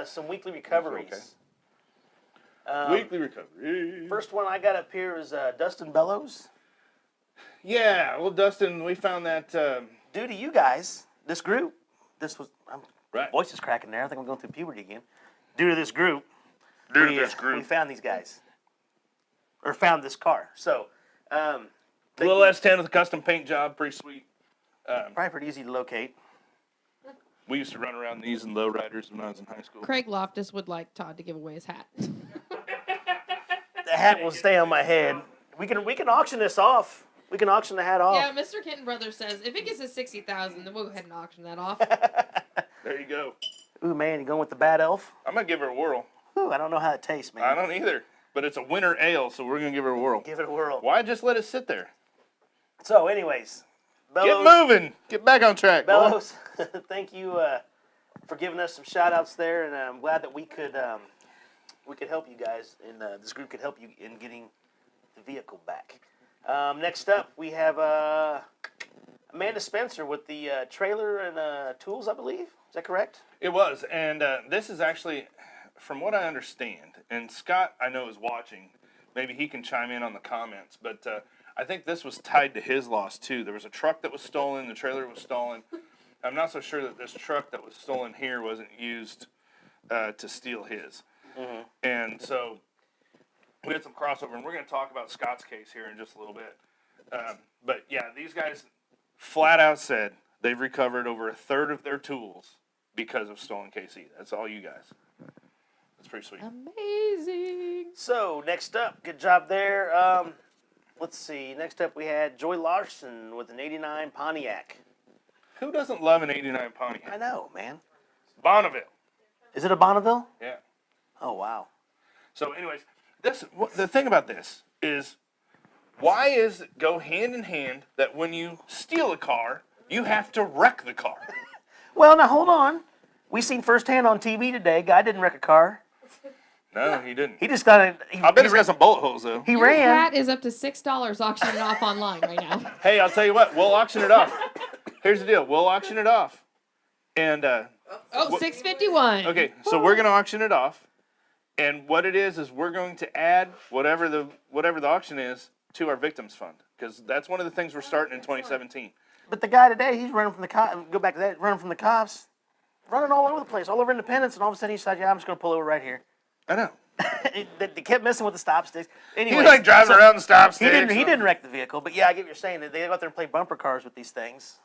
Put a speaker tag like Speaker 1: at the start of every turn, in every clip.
Speaker 1: Some weekly recoveries.
Speaker 2: Okay. Weekly recovery.
Speaker 1: First one I got up here is Dustin Bellows.
Speaker 2: Yeah, well, Dustin, we found that...
Speaker 1: due to you guys, this group,
Speaker 2: right.
Speaker 1: Voice is cracking there. I think I'm going through puberty again. Due to this group, we found these guys. Or found this car. So,
Speaker 2: little S-10 with a custom paint job, pretty sweet.
Speaker 1: Probably pretty easy to locate.
Speaker 2: We used to run around these in lowriders when I was in high school.
Speaker 3: Craig Loftus would like Todd to give away his hat.
Speaker 1: The hat will stay on my head. We can auction this off. We can auction the hat off.
Speaker 3: Yeah, Mr. Kenton Brothers says if it gets to $60,000, then we'll go ahead and auction that off.
Speaker 2: There you go.
Speaker 1: Ooh, man, you going with the bad elf?
Speaker 2: I'm going to give her a whirl.
Speaker 1: Ooh, I don't know how it tastes, man.
Speaker 2: I don't either. But it's a winter ale, so we're going to give her a whirl.
Speaker 1: Give it a whirl.
Speaker 2: Why just let it sit there?
Speaker 1: So, anyways.
Speaker 2: Bellows, get moving. Get back on track.
Speaker 1: Bellows, thank you for giving us some shout-outs there, and I'm glad that we could help you guys, and this group could help you in getting the vehicle back. Next up, we have Amanda Spencer with the trailer and tools, I believe. Is that correct?
Speaker 2: It was, and this is actually, from what I understand, and Scott, I know, is watching. Maybe he can chime in on the comments, but I think this was tied to his loss, too. There was a truck that was stolen. The trailer was stolen. I'm not so sure that this truck that was stolen here wasn't used to steal his. Mm-hmm. And so we had some crossover, and we're going to talk about Scott's case here in just a little bit. But, yeah, these guys flat out said they've recovered over a third of their tools because of StolenKC. That's all you guys. That's pretty sweet.
Speaker 3: Amazing.
Speaker 1: So, next up, good job there. Let's see. Next up, we had Joy Larson with an 89 Pontiac.
Speaker 2: Who doesn't love an 89 Pontiac?
Speaker 1: I know, man.
Speaker 2: Bonneville.
Speaker 1: Is it a Bonneville?
Speaker 2: Yeah.
Speaker 1: Oh, wow.
Speaker 2: So, anyways, the thing about this is, why is it go hand in hand that when you steal a car, you have to wreck the car?
Speaker 1: Well, now, hold on. We seen firsthand on TV today, guy didn't wreck a car.
Speaker 2: No, he didn't.
Speaker 1: He just got it.
Speaker 2: I bet he's got some bullet holes, though.
Speaker 3: Your hat is up to $6 auctioning off online right now.
Speaker 2: Hey, I'll tell you what. We'll auction it off. Here's the deal. We'll auction it off. And
Speaker 3: $6.51.
Speaker 2: Okay, so we're going to auction it off. And what it is we're going to add whatever the auction is to our victims fund, because that's one of the things we're starting in 2017.
Speaker 1: But the guy today, he's running from the cops. Go back to that. Running from the cops, running all over the place, all over Independence, and all of a sudden he decided, yeah, I'm just going to pull over right here.
Speaker 2: I know.
Speaker 1: They kept messing with the stop sticks. Anyway,
Speaker 2: he's like driving around the stop sticks.
Speaker 1: He didn't wreck the vehicle, but yeah, I get what you're saying. They go out there and play bumper cars with these things.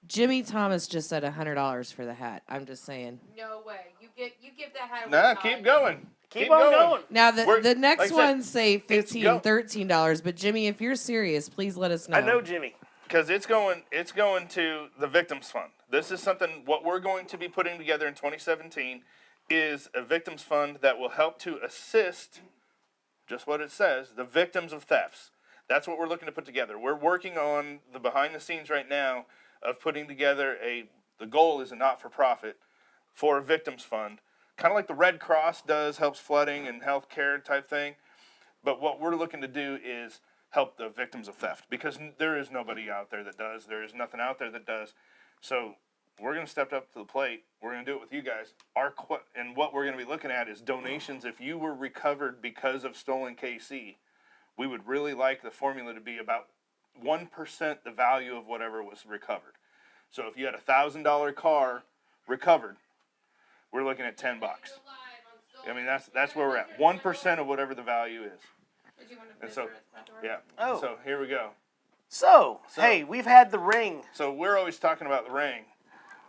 Speaker 4: Jimmy Thomas just said $100 for the hat. I'm just saying.
Speaker 3: No way. You give that hat away.
Speaker 2: No, keep going.
Speaker 1: Keep on going.
Speaker 4: Now the next
Speaker 2: like
Speaker 4: ones say $15, $13, but Jimmy, if you're serious, please let us know.
Speaker 1: I know Jimmy.
Speaker 2: Because it's going to the victims fund. This is something, what we're going to be putting together in 2017 is a victims fund that will help to assist, just what it says, the victims of thefts. That's what we're looking to put together. We're working on the behind the scenes right now of putting together the goal is a not-for-profit for a victims fund, kind of like the Red Cross does, helps flooding and healthcare type thing. But what we're looking to do is help the victims of theft, because there is nobody out there that does. There is nothing out there that does. So we're going to step up to the plate. We're going to do it with you guys. And what we're going to be looking at is donations. If you were recovered because of StolenKC, we would really like the formula to be about 1% the value of whatever was recovered. So if you had a $1,000 car recovered, we're looking at $10. I mean, that's where we're at. 1% of whatever the value is. And so, yeah.
Speaker 1: Oh.
Speaker 2: So here we go.
Speaker 1: So, hey, we've had the ring.
Speaker 2: So we're always talking about the ring.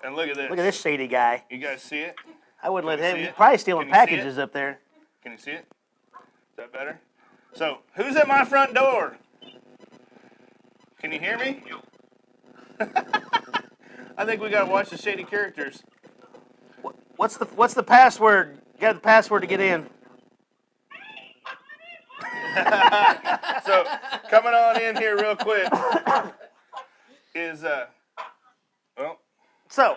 Speaker 2: And look at this.
Speaker 1: Look at this shady guy.
Speaker 2: You guys see it?
Speaker 1: I wouldn't let him.
Speaker 2: see
Speaker 1: He's
Speaker 2: it?
Speaker 1: probably stealing
Speaker 2: Can you see
Speaker 1: packages
Speaker 2: it?
Speaker 1: up there.
Speaker 2: Can you see it? Is that better? So, who's at my front door? Can you hear me? I think we got to watch the shady characters.
Speaker 1: What's the password? You got the password to get in.
Speaker 2: So, coming on in here real quick is,
Speaker 1: So,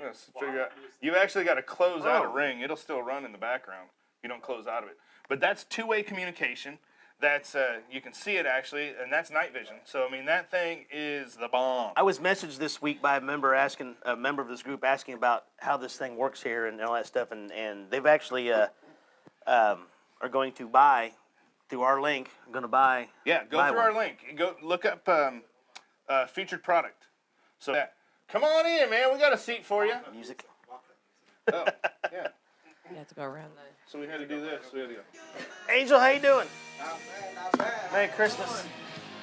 Speaker 2: let's figure out. You actually got to close out a ring. It'll still run in the background. You don't close out of it. But that's two-way communication. That's you can see it actually, and that's night vision. So I mean, that thing is the bomb.
Speaker 1: I was messaged this week by a member of this group asking about how this thing works here and all that stuff, and they've actually are going to buy through our link. I'm going to buy.
Speaker 2: Yeah, go through our link. Go look up featured product. So come on in, man. We got a seat for you.
Speaker 1: Music.
Speaker 2: Oh, yeah.
Speaker 4: You have to go around the.
Speaker 2: So we had to do this. We had to go.
Speaker 1: Angel, how you doing?
Speaker 5: Not bad, not bad.
Speaker 1: Merry Christmas.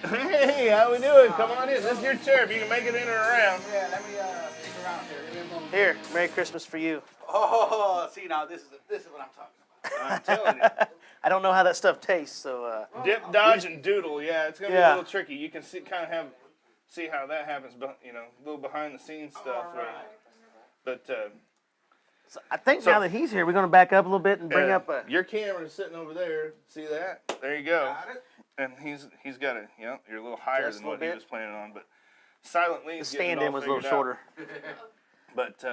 Speaker 2: Hey, how we doing? Come on in. This is your chair. If you can make it in or around.
Speaker 5: Yeah, let me stick around here. Give me a moment.
Speaker 1: Here, Merry Christmas for you.
Speaker 5: Oh, see now, this is what I'm talking about.
Speaker 2: I'm telling you.
Speaker 1: I don't know how that stuff tastes, so
Speaker 2: Dip, dodge, and doodle. Yeah, it's gonna be a little tricky. You can see how that happens, but a little behind the scenes stuff.
Speaker 5: Right.
Speaker 2: But
Speaker 1: so I think now that he's here, we're going to back up a little bit and bring up a.
Speaker 2: your camera's sitting over there. See that? There you go.
Speaker 5: Got it?
Speaker 2: And he's got you're a little higher
Speaker 1: Just
Speaker 2: than
Speaker 1: a
Speaker 2: what
Speaker 1: little
Speaker 2: he
Speaker 1: bit.
Speaker 2: was planning on, but silently.
Speaker 1: The
Speaker 2: he's getting it
Speaker 1: stand-in
Speaker 2: all
Speaker 1: was a little
Speaker 2: figured out.
Speaker 1: shorter.
Speaker 2: But
Speaker 5: Can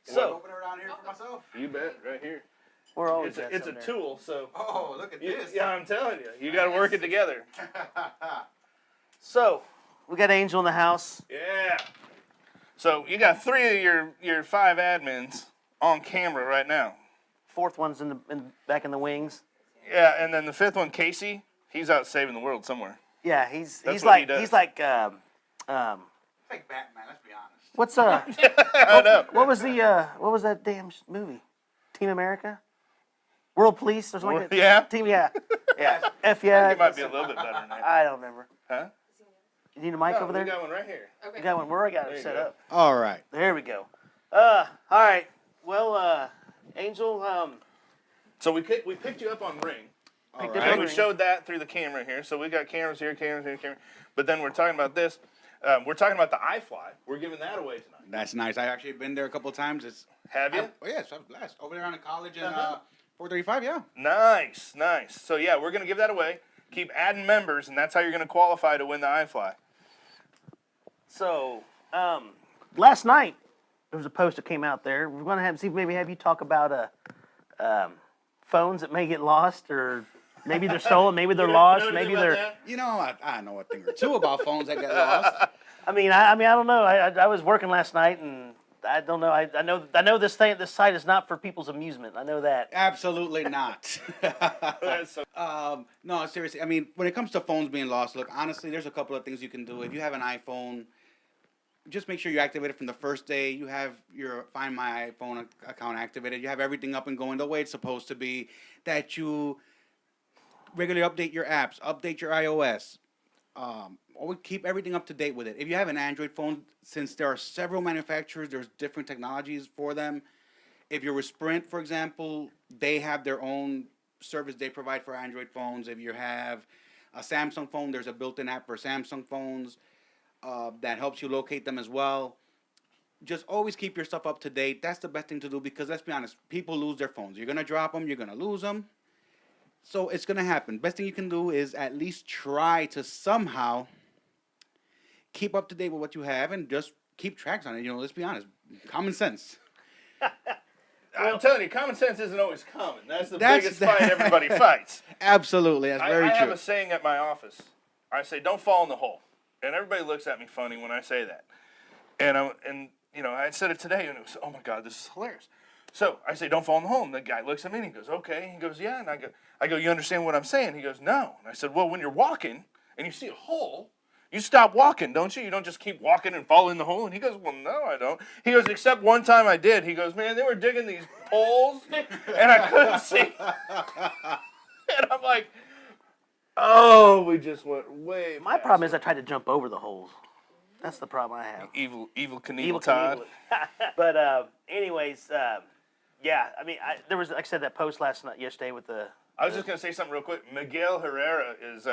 Speaker 5: I
Speaker 1: So
Speaker 5: open it around here for myself?
Speaker 2: you bet, right here.
Speaker 1: we're always
Speaker 2: It's a tool, so
Speaker 5: Oh, look at this.
Speaker 2: yeah, I'm telling you, you got to work it together.
Speaker 1: So we got Angel in the house.
Speaker 2: Yeah. So you got 3 of your 5 admins on camera right now.
Speaker 1: Fourth one's back in the wings.
Speaker 2: Yeah, and then the 5th one, Casey, he's out saving the world somewhere.
Speaker 1: Yeah, he's
Speaker 2: That's what
Speaker 1: like
Speaker 2: he does.
Speaker 1: he's like
Speaker 5: Like Batman, let's be honest.
Speaker 1: what's
Speaker 2: I know.
Speaker 1: what was that damn movie? Team America? World Police or something like that?
Speaker 2: Yeah.
Speaker 1: Team yeah. F
Speaker 2: It
Speaker 1: yeah.
Speaker 2: might be a little bit better than that.
Speaker 1: I don't remember.
Speaker 2: Huh?
Speaker 1: You need a mic
Speaker 2: No,
Speaker 1: over
Speaker 2: we
Speaker 1: there?
Speaker 2: got one right here.
Speaker 1: We got one. Where I got
Speaker 2: There
Speaker 1: it
Speaker 2: you
Speaker 1: set
Speaker 2: go.
Speaker 1: up.
Speaker 5: All right.
Speaker 1: There we go. All right. Well, Angel,
Speaker 2: So we picked you up on Ring.
Speaker 1: picked
Speaker 5: right.
Speaker 1: up
Speaker 2: And we
Speaker 1: Ring.
Speaker 2: showed that through the camera here. So we got cameras here, cameras here, cameras. But then we're talking about this. We're talking about the iFly. We're giving that away tonight.
Speaker 5: That's nice. I actually been there a couple of times. It's
Speaker 2: Have you?
Speaker 5: oh yes, I'm blessed. Over there on the college and 435, yeah.
Speaker 2: Nice, nice. So yeah, we're gonna give that away. Keep adding members, and that's how you're gonna qualify to win the iFly.
Speaker 1: So, last night there was a post that came out there. We're gonna maybe have you talk about phones that may get lost, or maybe they're stolen, maybe they're lost, maybe they're.
Speaker 5: You know, I know a thing or two about phones that get lost.
Speaker 1: I mean, I don't know. I was working last night, and I don't know. I know this site is not for people's amusement. I know that.
Speaker 5: Absolutely not.
Speaker 2: That's so-
Speaker 5: No, seriously. I mean, when it comes to phones being lost, look, honestly, there's a couple of things you can do. If you have an iPhone, just make sure you activate it from the first day. You have your Find My iPhone account activated. You have everything up and going the way it's supposed to be. That you regularly update your apps, update your iOS. Always keep everything up to date with it. If you have an Android phone, since there are several manufacturers, there's different technologies for them. If you're with Sprint, for example, they have their own service they provide for Android phones. If you have a Samsung phone, there's a built-in app for Samsung phones that helps you locate them as well. Just always keep your stuff up to date. That's the best thing to do because, let's be honest, people lose their phones. You're going to drop them. You're going to lose them. So it's going to happen. Best thing you can do is at least try to somehow keep up to date with what you have and just keep tracks on it. You know, let's be honest. Common sense.
Speaker 2: I'm telling you, common sense isn't always common. That's the biggest fight everybody fights.
Speaker 5: Absolutely. That's very
Speaker 2: I
Speaker 5: true.
Speaker 2: have a saying at my office. I say, "Don't fall in the hole," and everybody looks at me funny when I say that. And I said it today, and it was, oh my God, this is hilarious. So I say, "Don't fall in the hole," and the guy looks at me and he goes, "Okay." He goes, "Yeah," and I go, "You understand what I'm saying?" He goes, "No." And I said, "Well, when you're walking and you see a hole, you stop walking, don't you? You don't just keep walking and fall in the hole." And he goes, "Well, no, I don't." He goes, "Except one time I did." He goes, "Man, they were digging these poles, and I couldn't see." And I'm like, oh, we just went way
Speaker 1: My problem is I tried to jump over the holes. That's the problem I have.
Speaker 2: Evil Knievel
Speaker 1: Evil
Speaker 2: Todd.
Speaker 1: Knievel. But anyways, yeah. I mean, there was, like I said, that post yesterday with the.
Speaker 2: I was just going to say something real quick. Miguel Herrera is,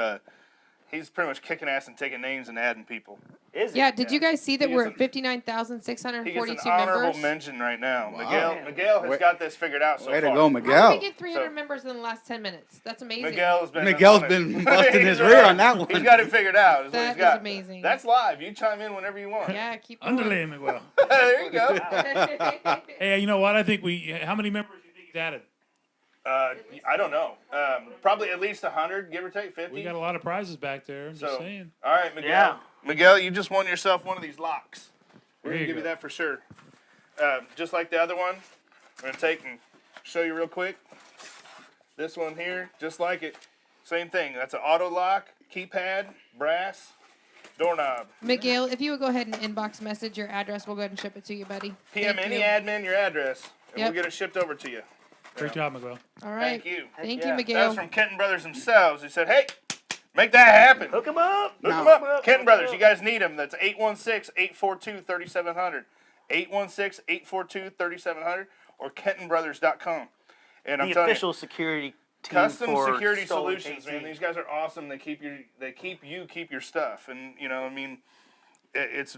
Speaker 2: he's pretty much kicking ass and taking names and adding people.
Speaker 1: Is it?
Speaker 3: Yeah, did you guys see that
Speaker 2: He
Speaker 3: we're
Speaker 2: gets
Speaker 3: at
Speaker 2: He
Speaker 3: 59,642
Speaker 2: gets an honorable
Speaker 3: members?
Speaker 2: mention right now.
Speaker 5: Wow.
Speaker 2: Miguel has
Speaker 5: Way-
Speaker 2: got this figured out so
Speaker 5: Way
Speaker 2: far.
Speaker 5: to go,
Speaker 3: How did
Speaker 5: Miguel.
Speaker 3: we get 300
Speaker 2: So-
Speaker 3: members in the last 10 minutes? That's amazing.
Speaker 2: Miguel's been
Speaker 5: Miguel's
Speaker 2: on it.
Speaker 5: been busting his
Speaker 2: He's
Speaker 5: rear
Speaker 2: right.
Speaker 5: on that one.
Speaker 2: He's got it figured out. Is what
Speaker 3: That
Speaker 2: he's got.
Speaker 3: is amazing.
Speaker 2: That's live. You chime in whenever you want.
Speaker 3: Yeah, keep going.
Speaker 6: Underlay Miguel.
Speaker 2: There you go.
Speaker 6: Hey, you know what? I think how many members do you think he's added?
Speaker 2: I don't know. Probably at least 100, give or take 50.
Speaker 6: We got a lot of prizes back there. I'm just
Speaker 2: So,
Speaker 6: saying.
Speaker 2: all right, Miguel.
Speaker 1: Yeah.
Speaker 2: Miguel, you just won yourself one of these locks. We're
Speaker 6: There
Speaker 2: going to
Speaker 6: you
Speaker 2: give you
Speaker 6: go.
Speaker 2: that for sure. Just like the other one, I'm going to take and show you real quick. This one here, just like it. Same thing. That's an auto lock, keypad, brass, doorknob.
Speaker 3: Miguel, if you would go ahead and inbox message your address, we'll go ahead and ship it to you, buddy.
Speaker 2: PM
Speaker 3: Thank
Speaker 2: any
Speaker 3: you.
Speaker 2: admin your address, and
Speaker 3: Yep.
Speaker 2: we'll get it shipped over to you.
Speaker 6: Great job, Miguel.
Speaker 3: All right.
Speaker 2: Thank you.
Speaker 3: Thank
Speaker 1: yeah.
Speaker 3: you,
Speaker 2: That
Speaker 3: Miguel.
Speaker 2: was from Kenton Brothers themselves. He said, hey, make that happen.
Speaker 1: Hook 'em up.
Speaker 2: Hook
Speaker 5: Now-
Speaker 2: 'em up. Kenton Brothers, you guys need them. That's 816-842-3700. 816-842-3700 or KentonBrothers.com. And I'm
Speaker 1: The
Speaker 2: telling
Speaker 1: official security team
Speaker 2: Custom
Speaker 1: for
Speaker 2: security
Speaker 1: Stolen
Speaker 2: solutions,
Speaker 1: KC.
Speaker 2: man. These guys are awesome. They keep your stuff, and you know, I mean, it's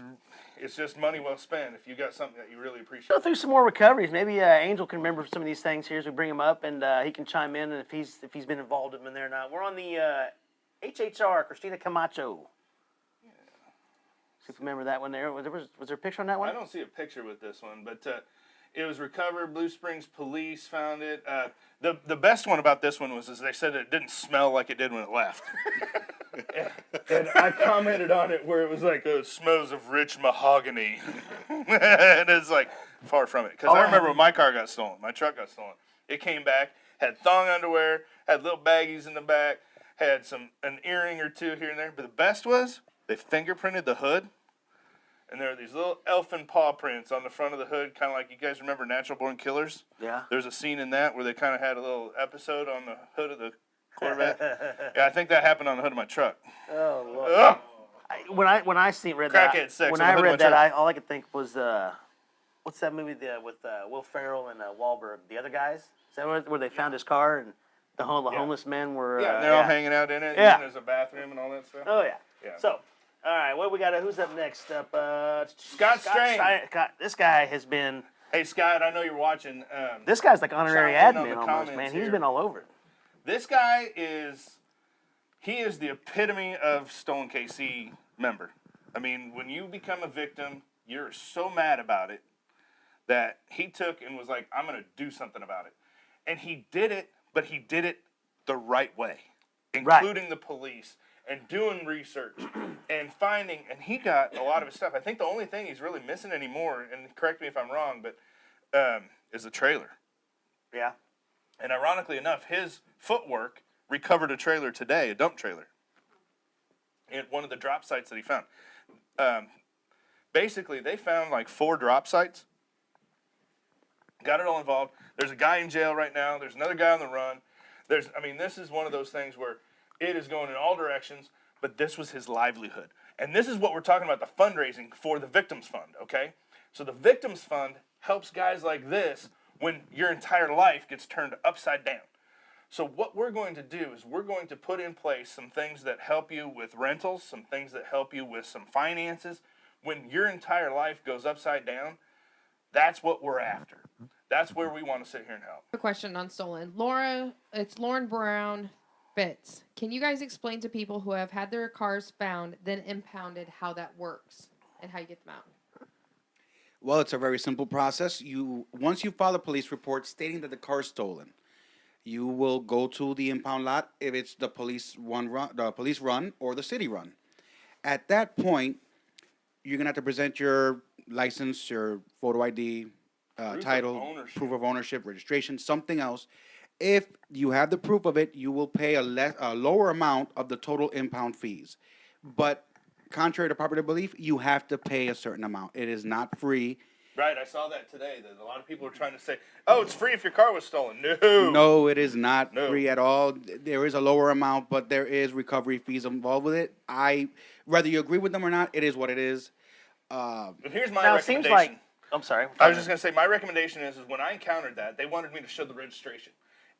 Speaker 2: just money well spent if you got something that you really appreciate.
Speaker 1: Go through some more recoveries. Maybe Angel can remember some of these things here as we bring him up, and he can chime in if he's been involved in them in there or not. We're on the HHR Christina Camacho. Yeah. See if you remember that one there. Was there a picture on that one?
Speaker 2: I don't see a picture with this one, but it was recovered. Blue Springs Police found it. The best one about this one was they said it didn't smell like it did when it left. And I commented on it where it was like, it smells of rich mahogany. And it's like, far from it. Because I remember when my car got stolen, my truck got stolen. It came back, had thong underwear, had little baggies in the back, had an earring or two here and there. But the best was, they fingerprinted the hood. And there are these little elfin paw prints on the front of the hood, kind of like, you guys remember Natural Born Killers?
Speaker 1: Yeah.
Speaker 2: There's a scene in that where they kind of had a little episode on the hood of the Corvette. Yeah, I think that happened on the hood of my truck.
Speaker 1: Oh Lord.
Speaker 2: Ugh!
Speaker 1: When I read that,
Speaker 2: Crackhead sex
Speaker 1: when
Speaker 2: on the
Speaker 1: I
Speaker 2: hood of
Speaker 1: read
Speaker 2: my
Speaker 1: that,
Speaker 2: truck.
Speaker 1: all I could think was what's that movie with Will Ferrell and Wahlberg? The Other Guys. Is that where they found his car and the homeless men were?
Speaker 2: Yeah, they're all hanging out in it.
Speaker 1: Yeah.
Speaker 2: And there's a bathroom and all that stuff.
Speaker 1: Oh yeah.
Speaker 2: Yeah.
Speaker 1: So, all right, what we got? Who's up next? Up
Speaker 2: Scott Strain.
Speaker 1: This guy has been.
Speaker 2: Hey, Scott, I know you're watching.
Speaker 1: This guy's like honorary
Speaker 2: Chime in on
Speaker 1: admin
Speaker 2: the
Speaker 1: almost,
Speaker 2: comments
Speaker 1: man. He's
Speaker 2: here.
Speaker 1: been all over it.
Speaker 2: This guy is the epitome of StolenKC member. I mean, when you become a victim, you're so mad about it that he took and was like, I'm going to do something about it. And he did it, but he did it the right way, including the police and doing research and finding, and he got a lot of his stuff. I think the only thing he's really missing anymore, and correct me if I'm wrong, but is the trailer.
Speaker 1: Yeah.
Speaker 2: And ironically enough, his footwork recovered a trailer today, a dump trailer, at one of the drop sites that he found. Basically, they found like 4 drop sites, got it all involved. There's a guy in jail right now. There's another guy on the run. This is one of those things where it is going in all directions, but this was his livelihood. And this is what we're talking about, the fundraising for the Victims Fund, okay? So the Victims Fund helps guys like this when your entire life gets turned upside down. So what we're going to do is we're going to put in place some things that help you with rentals, some things that help you with some finances. When your entire life goes upside down, that's what we're after. That's where we want to sit here and help.
Speaker 3: A question on Stolen. It's Lauren Brown Fitz. Can you guys explain to people who have had their cars found, then impounded, how that works and how you get them out?
Speaker 5: Well, it's a very simple process. Once you file a police report stating that the car is stolen, you will go to the impound lot if it's the police run or the city run. At that point, you're gonna have to present your license, your photo ID, title, proof of ownership, registration, something else. If you have the proof of it, you will pay a lower amount of the total impound fees. But contrary to popular belief, you have to pay a certain amount. It is not free.
Speaker 2: Right, I saw that today. That a lot of people are trying to say, "Oh, it's free if your car was stolen." No,
Speaker 5: No, it is not
Speaker 2: No.
Speaker 5: free at all. There is a lower amount, but there is recovery fees involved with it. Whether you agree with them or not, it is what it is.
Speaker 2: But here's my
Speaker 1: Now it
Speaker 2: recommendation.
Speaker 1: seems like. I'm sorry.
Speaker 2: I was just going to say, my recommendation is when I encountered that, they wanted me to show the registration.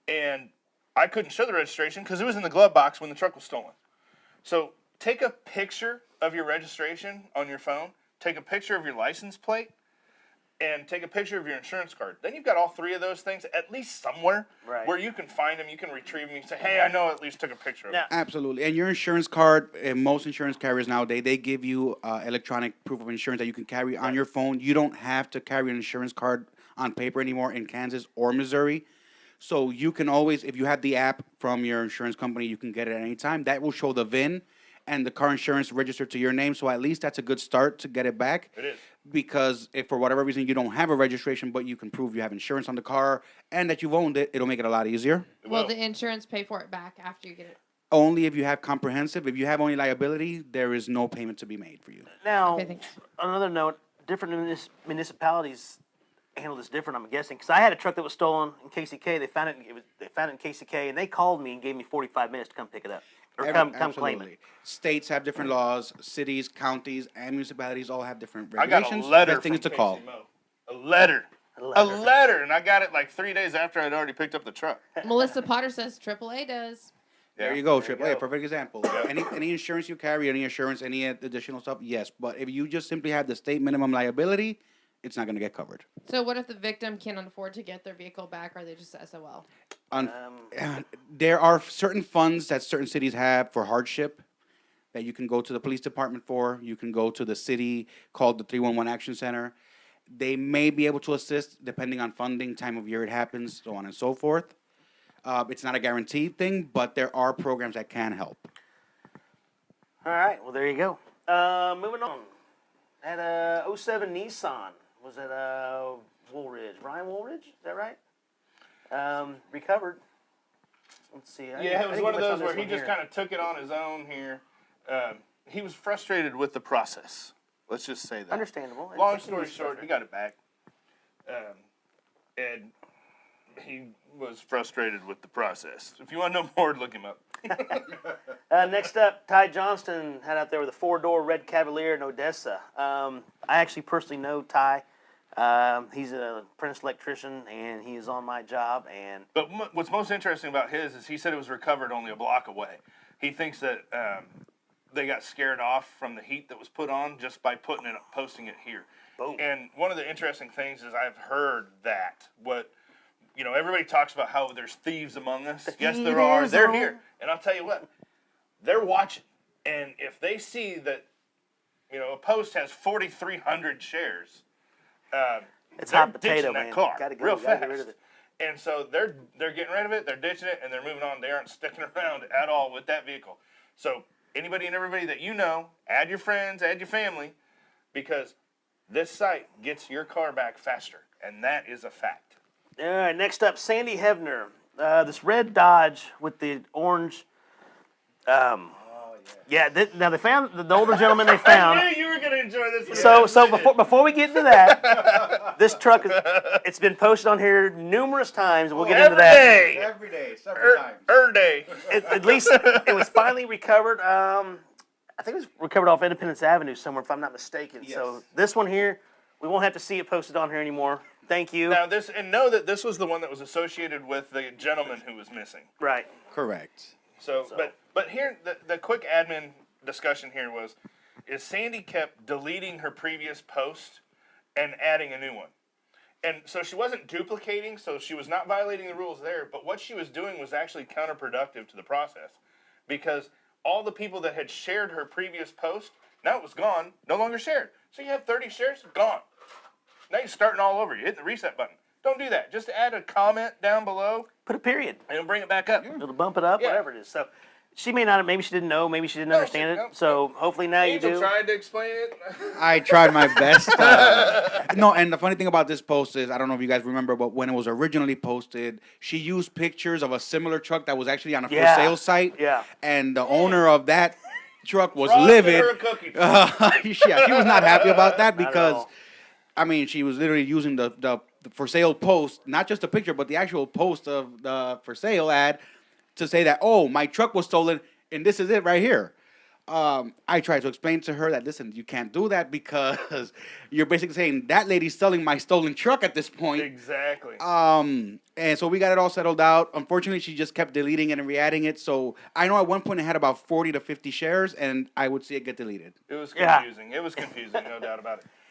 Speaker 2: And I couldn't show the registration because it was in the glove box when the truck was stolen. So take a picture of your registration on your phone, take a picture of your license plate, and take a picture of your insurance card. Then you've got all 3 of those things at least somewhere where you can find them, you can retrieve them, you can say, hey, I know I at least took a picture of it.
Speaker 5: Absolutely. And your insurance card, and most insurance carriers nowadays, they give you electronic proof of insurance that you can carry on your phone. You don't have to carry an insurance card on paper anymore in Kansas or Missouri. So you can always, if you have the app from your insurance company, you can get it at any time. That will show the VIN and the car insurance registered to your name. So at least that's a good start to get it back.
Speaker 2: It is.
Speaker 5: Because if for whatever reason you don't have a registration, but you can prove you have insurance on the car and that you've owned it, it'll make it a lot easier.
Speaker 3: Will the insurance pay for it back after you get it?
Speaker 5: Only if you have comprehensive. If you have only liability, there is no payment to be made for you.
Speaker 1: Now,
Speaker 3: Okay, thanks.
Speaker 1: on another note, different municipalities handle this different, I'm guessing. Because I had a truck that was stolen in KCK. They found it in KCK, and they called me and gave me 45 minutes to come pick it up. Or come claim it.
Speaker 5: Absolutely. States have different laws. Cities, counties, and municipalities all have different
Speaker 2: I got
Speaker 5: regulations.
Speaker 2: a letter
Speaker 5: Best thing
Speaker 2: from
Speaker 5: is to call.
Speaker 2: Casey Mo. A letter, and I got it like 3 days after I'd already picked up the truck.
Speaker 3: Melissa Potter says AAA does.
Speaker 5: There you go, AAA, perfect example. Any insurance you carry, any insurance, any additional stuff, yes. But if you just simply have the state minimum liability, it's not going to get covered.
Speaker 3: So what if the victim can't afford to get their vehicle back? Are they just SOL?
Speaker 5: There are certain funds that certain cities have for hardship that you can go to the police department for. You can go to the city called the 311 Action Center. They may be able to assist depending on funding, time of year it happens, so on and so forth. It's not a guaranteed thing, but there are programs that can help.
Speaker 1: All right, well, there you go. Moving on. At 07 Nissan was at Woolridge. Ryan Woolridge, is that right? Recovered. Let's see.
Speaker 2: Yeah, it was one of those where he just kind of took it on his own here. He was frustrated with the process. Let's just say that.
Speaker 1: Understandable.
Speaker 2: Long story short, he got it back. And he was frustrated with the process. If you want to know more, look him up.
Speaker 1: Next up, Ty Johnston had out there with a 4-door red Cavalier in Odessa. I actually personally know Ty. He's an apprentice electrician, and he is on my job. And
Speaker 2: But what's most interesting about his is he said it was recovered only a block away. He thinks that they got scared off from the heat that was put on just by posting it here.
Speaker 1: Boom.
Speaker 2: And one of the interesting things is I've heard that everybody talks about how there's thieves among us. Yes, there are. They're here. And I'll tell you what, they're watching. And if they see that, a post has 4,300 shares,
Speaker 1: it's
Speaker 2: they're
Speaker 1: hot potato,
Speaker 2: ditching
Speaker 1: man.
Speaker 2: that car
Speaker 1: Gotta
Speaker 2: real
Speaker 1: gotta
Speaker 2: fast.
Speaker 1: get rid of it.
Speaker 2: And so they're getting rid of it, they're ditching it, and they're moving on. They aren't sticking around at all with that vehicle. So anybody and everybody that you know, add your friends, add your family, because this site gets your car back faster, and that is a fact.
Speaker 1: All right, next up, Sandy Heavner. This red Dodge with the orange. Now they found the older gentleman they found.
Speaker 2: I knew you were going to enjoy this.
Speaker 1: So before we get into that, this truck it's been posted on here numerous times. We'll get into that
Speaker 5: Every day, several times.
Speaker 2: Every day.
Speaker 1: At least it was finally recovered. I think it was recovered off Independence Avenue somewhere, if I'm not mistaken.
Speaker 5: Yes.
Speaker 1: So this one here, we won't have to see it posted on here anymore. Thank you.
Speaker 2: Now know that this was the one that was associated with the gentleman who was missing.
Speaker 1: Right.
Speaker 5: Correct.
Speaker 2: So. But here, the quick admin discussion here is Sandy kept deleting her previous post and adding a new one. And so she wasn't duplicating, so she was not violating the rules there, but what she was doing was actually counterproductive to the process. Because all the people that had shared her previous post, now it was gone, no longer shared. So you have 30 shares, gone. Now you're starting all over. You're hitting the reset button. Don't do that. Just add a comment down below.
Speaker 1: Put a period.
Speaker 2: And it'll bring it back up.
Speaker 1: It'll bump it up,
Speaker 2: Yeah.
Speaker 1: whatever it is. So she may not, maybe she didn't know, maybe she didn't understand it.
Speaker 2: No.
Speaker 1: So hopefully now you
Speaker 2: Angel
Speaker 1: do.
Speaker 2: tried to explain it.
Speaker 5: I tried my best. No, and the funny thing about this post is, I don't know if you guys remember, but when it was originally posted, she used pictures of a similar truck that was actually on a for sale site.
Speaker 1: Yeah.
Speaker 5: And the owner of that truck was
Speaker 2: Frosted
Speaker 5: livid.
Speaker 2: her a cookie.
Speaker 5: Yeah, she was not happy about that
Speaker 1: Not at
Speaker 5: because,
Speaker 1: all.
Speaker 5: I mean, she was literally using the for sale post, not just the picture, but the actual post of the for sale ad to say that, oh, my truck was stolen and this is it right here. I tried to explain to her that, listen, you can't do that because you're basically saying that lady's selling my stolen truck at this point.
Speaker 2: Exactly.
Speaker 5: And so we got it all settled out. Unfortunately, she just kept deleting it and re-adding it. So I know at one point it had about 40 to 50 shares, and I would see it get deleted.
Speaker 2: It was
Speaker 1: Yeah.
Speaker 2: confusing. It was confusing, no doubt about it.